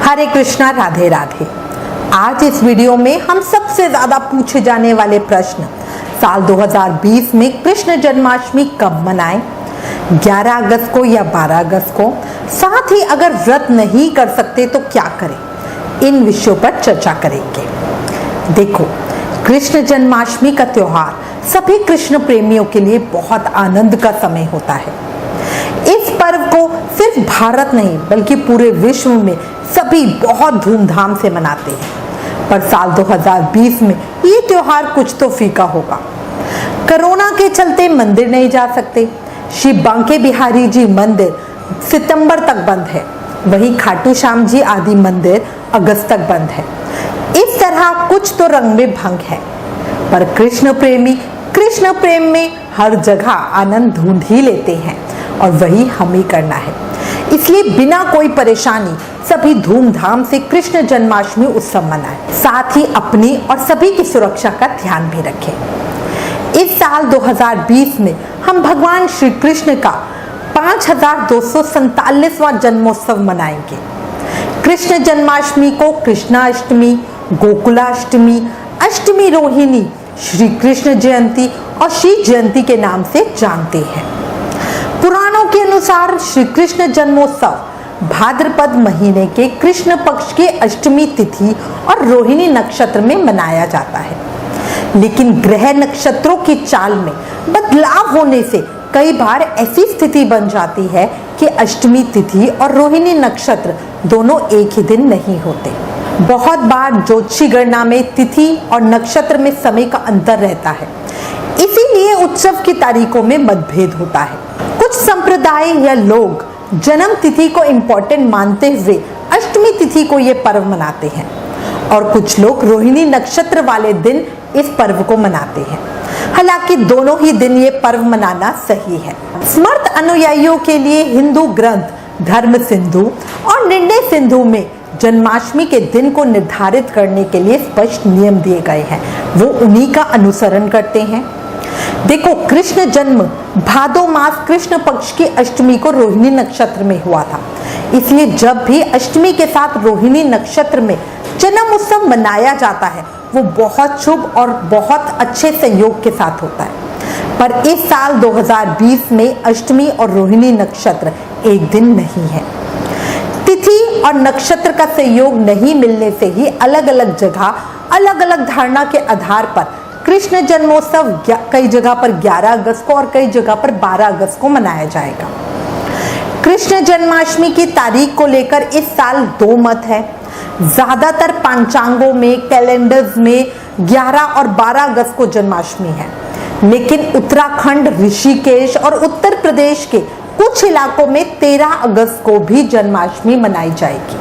हरे कृष्णा, राधे राधे। आज इस वीडियो में हम सबसे ज्यादा पूछे जाने वाले प्रश्न साल 2020 में कृष्ण जन्माष्टमी कब मनाएं, 11 अगस्त को या 12 अगस्त को, साथ ही अगर व्रत नहीं कर सकते तो क्या करें, इन विषयों पर चर्चा करेंगे। देखो, कृष्ण जन्माष्टमी का त्योहार सभी कृष्ण प्रेमियों के लिए बहुत आनंद का समय होता है। इस पर्व को सिर्फ भारत नहीं बल्कि पूरे विश्व में सभी बहुत धूमधाम से मनाते हैं, पर साल 2020 में ये त्योहार कुछ तो फीका होगा। कोरोना के चलते मंदिर नहीं जा सकते। श्री बांके बिहारी जी मंदिर सितंबर तक बंद है, वहीं खाटू श्याम जी आदि मंदिर अगस्त तक बंद है। इस तरह कुछ तो रंग में भंग है, पर कृष्ण प्रेमी कृष्ण प्रेम में हर जगह आनंद ढूंढ ही लेते हैं और वही हमें करना है। इसलिए बिना कोई परेशानी सभी धूमधाम से कृष्ण जन्माष्टमी उत्सव मनाएं, साथ ही अपनी और सभी की सुरक्षा का ध्यान भी रखें। इस साल 2020 में हम भगवान श्री कृष्ण का 5247वां जन्मोत्सव मनाएंगे। कृष्ण जन्माष्टमी को कृष्णाष्टमी, गोकुलाष्टमी, अष्टमी रोहिणी, श्री कृष्ण जयंती और श्री जयंती के नाम से जानते हैं। पुराणों के अनुसार श्री कृष्ण जन्मोत्सव भाद्रपद महीने के कृष्ण पक्ष के अष्टमी तिथि और रोहिणी नक्षत्र में मनाया जाता है, लेकिन ग्रह नक्षत्रों की चाल में बदलाव होने से कई बार ऐसी स्थिति बन जाती है कि अष्टमी तिथि और रोहिणी नक्षत्र दोनों एक ही दिन नहीं होते। बहुत बार ज्योतिषी गणना में तिथि और नक्षत्र में समय का अंतर रहता है, इसीलिए उत्सव की तारीखों में मतभेद होता है। कुछ संप्रदाय या लोग जन्म तिथि को इम्पोर्टेंट मानते हुए अष्टमी तिथि को ये पर्व मनाते हैं और कुछ लोग रोहिणी नक्षत्र वाले दिन इस पर्व को मनाते हैं। हालांकि दोनों ही दिन ये पर्व मनाना सही है। समर्थ अनुयायियों के लिए हिंदू ग्रंथ धर्म सिंधु और निर्णय सिंधु में जन्माष्टमी के दिन को निर्धारित करने के लिए स्पष्ट नियम दिए गए हैं, वो उन्हीं का अनुसरण करते हैं। देखो, कृष्ण जन्म भादो मास कृष्ण पक्ष की अष्टमी को रोहिणी नक्षत्र में हुआ था, इसलिए जब भी अष्टमी के साथ रोहिणी नक्षत्र में जन्म उत्सव मनाया जाता है वो बहुत शुभ और बहुत अच्छे संयोग के साथ होता है। पर इस साल 2020 में अष्टमी और रोहिणी नक्षत्र एक दिन नहीं है। तिथि और नक्षत्र का संयोग नहीं मिलने से ही अलग अलग जगह अलग अलग धारणा के आधार पर कृष्ण जन्मोत्सव कई जगह पर 11 अगस्त को और कई जगह पर 12 अगस्त को मनाया जाएगा। कृष्ण जन्माष्टमी की तारीख को लेकर इस साल दो मत है। ज्यादातर पंचांगों में, कैलेंडर्स में 11 और 12 अगस्त को जन्माष्टमी है, लेकिन उत्तराखंड, ऋषिकेश और उत्तर प्रदेश के कुछ इलाकों में 13 अगस्त को भी जन्माष्टमी मनाई जाएगी।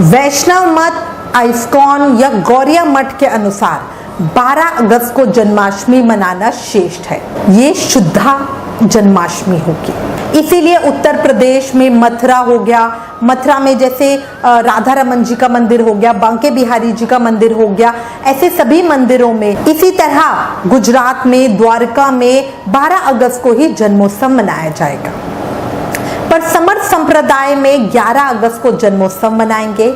वैष्णव मत, आइस्कॉन या गौरिया मठ के अनुसार 12 अगस्त को जन्माष्टमी मनाना श्रेष्ठ है, ये शुद्धा जन्माष्टमी होगी। इसीलिए उत्तर प्रदेश में मथुरा हो गया, मथुरा में जैसे राधा रमन जी का मंदिर हो गया, बांके बिहारी जी का मंदिर हो गया, ऐसे सभी मंदिरों में, इसी तरह गुजरात में, द्वारका में 12 अगस्त को ही जन्मोत्सव मनाया जाएगा। पर समर्थ संप्रदाय में 11 अगस्त को जन्मोत्सव मनाएंगे।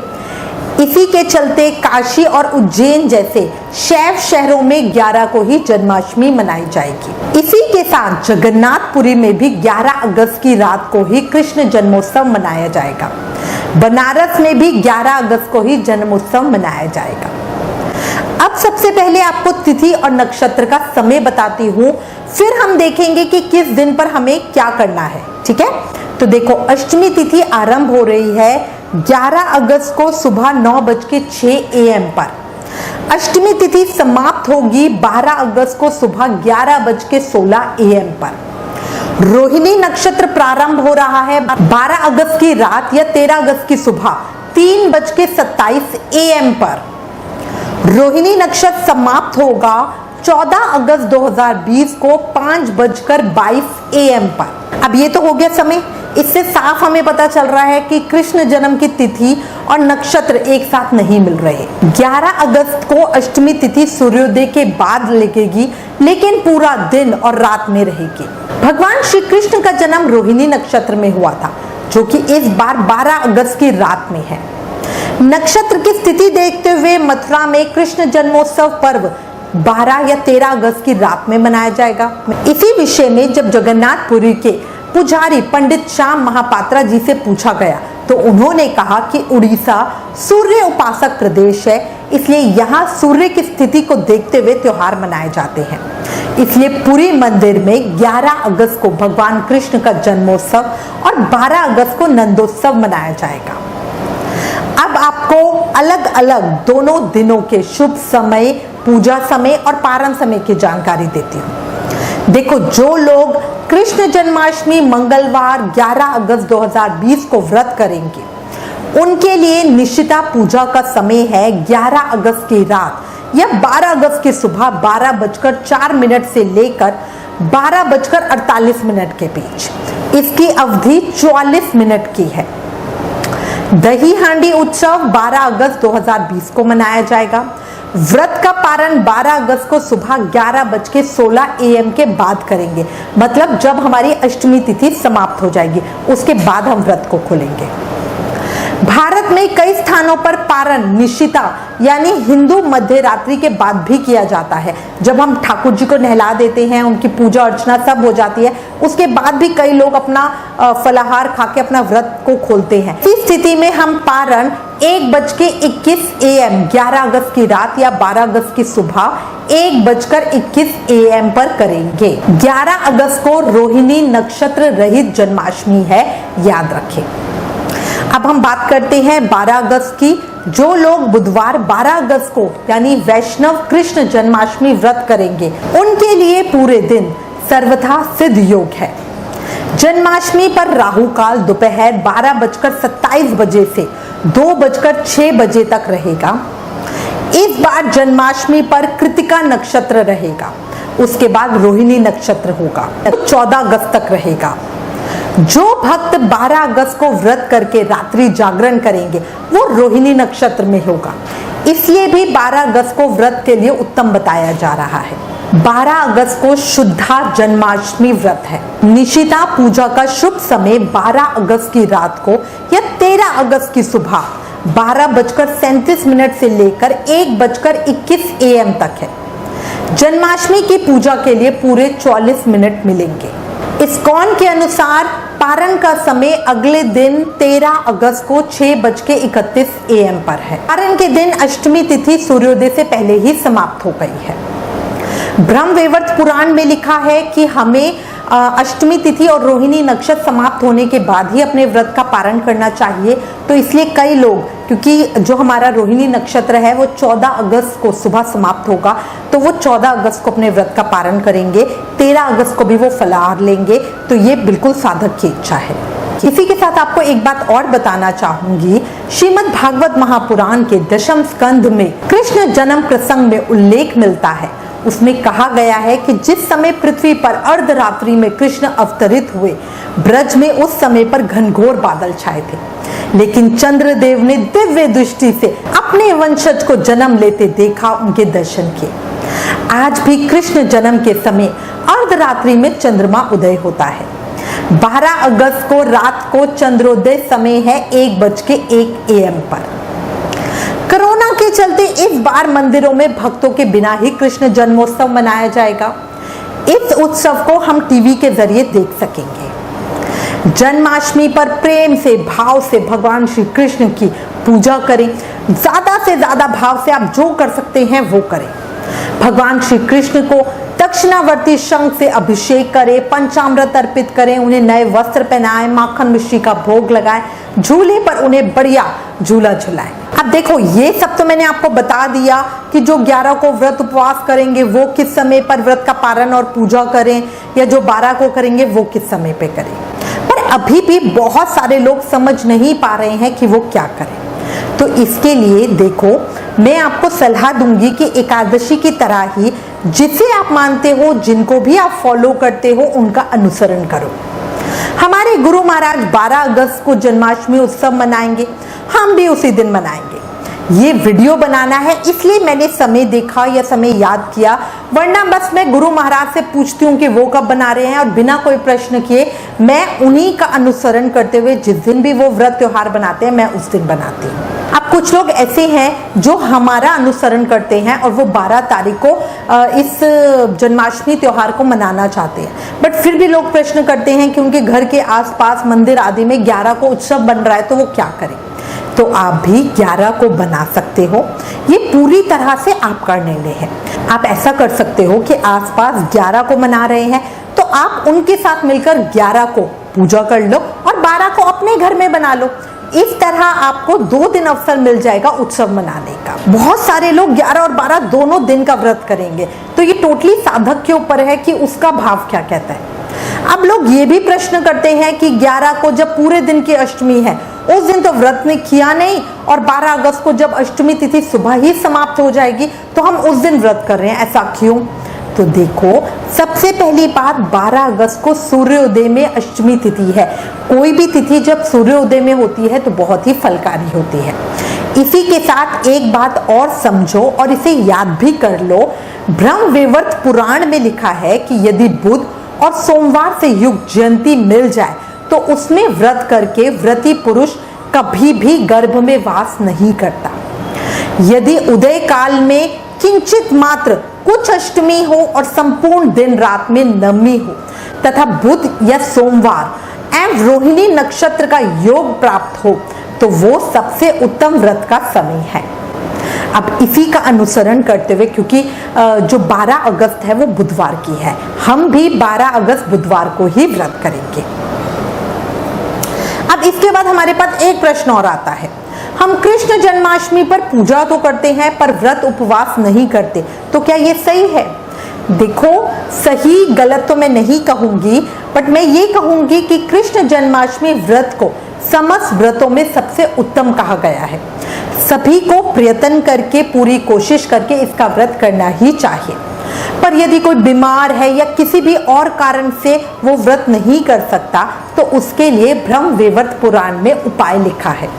इसी के चलते काशी और उज्जैन जैसे शैव शहरों में 11 को ही जन्माष्टमी मनाई जाएगी। इसी के साथ जगन्नाथपुरी में भी 11 अगस्त की रात को ही कृष्ण जन्मोत्सव मनाया जाएगा। बनारस में भी 11 अगस्त को ही जन्मोत्सव मनाया जाएगा। अब सबसे पहले आपको तिथि और नक्षत्र का समय बताती हूँ, फिर हम देखेंगे कि किस दिन पर हमें क्या करना है। ठीक है, तो देखो, अष्टमी तिथि आरंभ हो रही है 11 अगस्त को सुबह 9:06 AM पर। अष्टमी तिथि समाप्त होगी 12 अगस्त को सुबह 11:16 AM पर। रोहिणी नक्षत्र प्रारंभ हो रहा है 12 अगस्त की रात या 13 अगस्त की सुबह 3:27 AM पर। रोहिणी नक्षत्र समाप्त होगा 14 अगस्त 2020 को 5:22 AM पर। अब ये तो हो गया समय, इससे साफ हमें पता चल रहा है कि कृष्ण जन्म की तिथि और नक्षत्र एक साथ नहीं मिल रहे। 11 अगस्त को अष्टमी तिथि सूर्योदय के बाद लगेगी, लेकिन पूरा दिन और रात में रहेगी। भगवान श्री कृष्ण का जन्म रोहिणी नक्षत्र में हुआ था, जो कि इस बार 12 अगस्त की रात में है। नक्षत्र की स्थिति देखते हुए मथुरा में कृष्ण जन्मोत्सव पर्व 12 या 13 अगस्त की रात में मनाया जाएगा। इसी विषय में जब जगन्नाथपुरी के पुजारी पंडित श्याम महापात्रा जी से पूछा गया तो उन्होंने कहा कि उड़ीसा सूर्य उपासक प्रदेश है, इसलिए यहाँ सूर्य की स्थिति को देखते हुए त्योहार मनाए जाते हैं। इसलिए पुरी मंदिर में 11 अगस्त को भगवान कृष्ण का जन्मोत्सव और 12 अगस्त को नंदोत्सव मनाया जाएगा। अब आपको अलग अलग दोनों दिनों के शुभ समय, पूजा समय और पारण समय की जानकारी देती हूँ। देखो, जो लोग कृष्ण जन्माष्टमी मंगलवार 11 अगस्त 2020 को व्रत करेंगे, उनके लिए निशिता पूजा का समय है 11 अगस्त की रात या 12 अगस्त की सुबह 12:04 से लेकर 12:48 के बीच। इसकी अवधि 44 मिनट की है। दही हांडी उत्सव 12 अगस्त 2020 को मनाया जाएगा। व्रत का पारण 12 अगस्त को सुबह 11:16 AM के बाद करेंगे, मतलब जब हमारी अष्टमी तिथि समाप्त हो जाएगी उसके बाद हम व्रत को खोलेंगे। भारत में कई स्थानों पर पारण निशिता यानी हिंदू मध्य रात्रि के बाद भी किया जाता है। जब हम ठाकुर जी को नहला देते हैं, उनकी पूजा अर्चना सब हो जाती है, उसके बाद भी कई लोग अपना फलाहार खा के अपना व्रत को खोलते हैं। इस स्थिति में हम पारण 1:21 AM 11 अगस्त की रात या 12 अगस्त की सुबह 1:21 AM पर करेंगे। 11 अगस्त को रोहिणी नक्षत्र रहित जन्माष्टमी है, याद रखें। अब हम बात करते हैं 12 अगस्त की। जो लोग बुधवार 12 अगस्त को यानी वैष्णव कृष्ण जन्माष्टमी व्रत करेंगे, उनके लिए पूरे दिन सर्वथा सिद्ध योग है। जन्माष्टमी पर राहु काल दोपहर 12:27 से 2:06 तक रहेगा। इस बार जन्माष्टमी पर कृतिका नक्षत्र रहेगा, उसके बाद रोहिणी नक्षत्र होगा, 14 अगस्त तक रहेगा। जो भक्त 12 अगस्त को व्रत करके रात्रि जागरण करेंगे वो रोहिणी नक्षत्र में होगा, इसलिए भी 12 अगस्त को व्रत के लिए उत्तम बताया जा रहा है। 12 अगस्त को शुद्धा जन्माष्टमी व्रत है। निशिता पूजा का शुभ समय 12 अगस्त की रात को या 13 अगस्त की सुबह 12:37 से लेकर 1:21 AM तक है। जन्माष्टमी की पूजा के लिए पूरे 44 मिनट मिलेंगे। इस्कॉन के अनुसार पारण का समय अगले दिन 13 अगस्त को 6:31 AM पर है। पारण के दिन अष्टमी तिथि सूर्योदय से पहले ही समाप्त हो गई है। ब्रह्मवैवर्त पुराण में लिखा है कि हमें अष्टमी तिथि और रोहिणी नक्षत्र समाप्त होने के बाद ही अपने व्रत का पारण करना चाहिए। तो इसलिए कई लोग, क्योंकि जो हमारा रोहिणी नक्षत्र है वो 14 अगस्त को सुबह समाप्त होगा, तो वो 14 अगस्त को अपने व्रत का पारण करेंगे, 13 अगस्त को भी वो फलाहार लेंगे। तो ये बिल्कुल साधक की इच्छा है। इसी के साथ आपको एक बात और बताना चाहूंगी। श्रीमद् भागवत महापुराण के 10वें स्कंध में कृष्ण जन्म प्रसंग में उल्लेख मिलता है। उसमें कहा गया है कि जिस समय पृथ्वी पर अर्धरात्रि में कृष्ण अवतरित हुए, ब्रज में उस समय पर घनघोर बादल छाए थे, लेकिन चंद्रदेव ने दिव्य दृष्टि से अपने वंशज को जन्म लेते देखा, उनके दर्शन किए। आज भी कृष्ण जन्म के समय अर्धरात्रि में चंद्रमा उदय होता है। 12 अगस्त को रात को चंद्रोदय समय है 1:01 AM पर। कोरोना के चलते इस बार मंदिरों में भक्तों के बिना ही कृष्ण जन्मोत्सव मनाया जाएगा। इस उत्सव को हम टीवी के जरिए देख सकेंगे। जन्माष्टमी पर प्रेम से, भाव से भगवान श्री कृष्ण की पूजा करें। ज्यादा से ज्यादा भाव से आप जो कर सकते हैं वो करें। भगवान श्री कृष्ण को दक्षिणावर्ती शंख से अभिषेक करें, पंचामृत अर्पित करें, उन्हें नए वस्त्र पहनाएं, माखन मिश्री का भोग लगाएं, झूले पर उन्हें बढ़िया झूला झुलाएं। अब देखो, ये सब तो मैंने आपको बता दिया कि जो 11 को व्रत उपवास करेंगे वो किस समय पर व्रत का पारण और पूजा करें, या जो 12 को करेंगे वो किस समय पे करें। पर अभी भी बहुत सारे लोग समझ नहीं पा रहे हैं कि वो क्या करें। तो इसके लिए देखो, मैं आपको सलाह दूंगी कि एकादशी की तरह ही जिसे आप मानते हो, जिनको भी आप फॉलो करते हो, उनका अनुसरण करो। हमारे गुरु महाराज 12 अगस्त को जन्माष्टमी उत्सव मनाएंगे, हम भी उसी दिन मनाएंगे। ये वीडियो बनाना है इसलिए मैंने समय देखा या समय याद किया, वरना बस मैं गुरु महाराज से पूछती हूँ कि वो कब बना रहे हैं, और बिना कोई प्रश्न किए मैं उन्हीं का अनुसरण करते हुए जिस दिन भी वो व्रत त्योहार बनाते हैं मैं उस दिन बनाती हूँ। अब कुछ लोग ऐसे हैं जो हमारा अनुसरण करते हैं और वो 12 तारीख को इस जन्माष्टमी त्योहार को मनाना चाहते हैं, बट फिर भी लोग प्रश्न करते हैं कि उनके घर के आसपास मंदिर आदि में 11 को उत्सव बन रहा है तो वो क्या करें। तो आप भी 11 को बना सकते हो, ये पूरी तरह से आपका निर्णय है। आप ऐसा कर सकते हो कि आसपास 11 को मना रहे हैं तो आप उनके साथ मिलकर 11 को पूजा कर लो और 12 को अपने घर में बना लो। इस तरह आपको 2 दिन अवसर मिल जाएगा उत्सव मनाने का। बहुत सारे लोग 11 और 12 दोनों दिन का व्रत करेंगे, तो ये टोटली साधक के ऊपर है कि उसका भाव क्या कहता है। अब लोग ये भी प्रश्न करते हैं कि 11 को जब पूरे दिन की अष्टमी है उस दिन तो व्रत ने किया नहीं, और 12 अगस्त को जब अष्टमी तिथि सुबह ही समाप्त हो जाएगी तो हम उस दिन व्रत कर रहे हैं, ऐसा क्यों? तो देखो, सबसे पहली बात, 12 अगस्त को सूर्योदय में अष्टमी तिथि है। कोई भी तिथि जब सूर्योदय में होती है तो बहुत ही फलकारी होती है। इसी के साथ एक बात और समझो और इसे याद भी कर लो, ब्रह्मवैवर्त पुराण में लिखा है कि यदि बुध और सोमवार से युक्त जयंती मिल जाए तो उसमें व्रत करके व्रती पुरुष कभी भी गर्भ में वास नहीं करता। यदि उदय काल में किंचित मात्र कुछ अष्टमी हो और संपूर्ण दिन रात में नवमी हो तथा बुध या सोमवार एवं रोहिणी नक्षत्र का योग प्राप्त हो तो वो सबसे उत्तम व्रत का समय है। अब इसी का अनुसरण करते हुए, क्योंकि जो 12 अगस्त है वो बुधवार की है, हम भी 12 अगस्त बुधवार को ही व्रत करेंगे। अब इसके बाद हमारे पास एक प्रश्न और आता है, हम कृष्ण जन्माष्टमी पर पूजा तो करते हैं पर व्रत उपवास नहीं करते, तो क्या ये सही है? देखो, सही गलत तो मैं नहीं कहूंगी, बट मैं ये कहूंगी कि कृष्ण जन्माष्टमी व्रत को समस्त व्रतों में सबसे उत्तम कहा गया है। सभी को प्रयत्न करके, पूरी कोशिश करके इसका व्रत करना ही चाहिए। पर यदि कोई बीमार है या किसी भी और कारण से वो व्रत नहीं कर सकता तो उसके लिए ब्रह्मवैवर्त पुराण में उपाय लिखा है।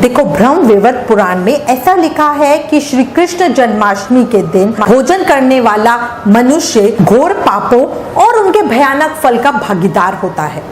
देखो, ब्रह्मवैवर्त पुराण में ऐसा लिखा है कि श्री कृष्ण जन्माष्टमी के दिन भोजन करने वाला मनुष्य घोर पापों और उनके भयानक फल का भागीदार होता है,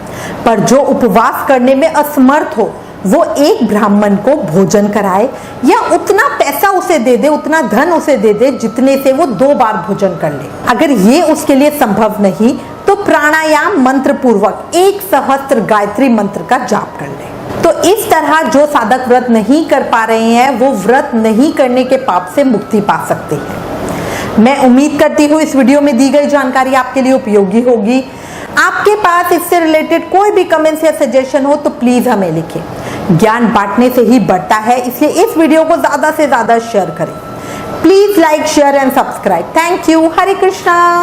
पर जो उपवास करने में असमर्थ हो वो एक ब्राह्मण को भोजन कराए या उतना पैसा उसे दे दे, उतना धन उसे दे दे जितने से वो 2 बार भोजन कर ले। अगर ये उसके लिए संभव नहीं तो प्राणायाम मंत्र पूर्वक 1 सहस्त्र गायत्री मंत्र का जाप कर ले। तो इस तरह जो साधक व्रत नहीं कर पा रहे हैं वो व्रत नहीं करने के पाप से मुक्ति पा सकते हैं। मैं उम्मीद करती हूँ इस वीडियो में दी गई जानकारी आपके लिए उपयोगी होगी। आपके पास इससे रिलेटेड कोई भी कमेंट्स या सजेशन हो तो प्लीज हमें लिखें। ज्ञान बांटने से ही बढ़ता है, इसलिए इस वीडियो को ज्यादा से ज्यादा शेयर करें। Please like, share and subscribe. Thank you. Hare Krishna.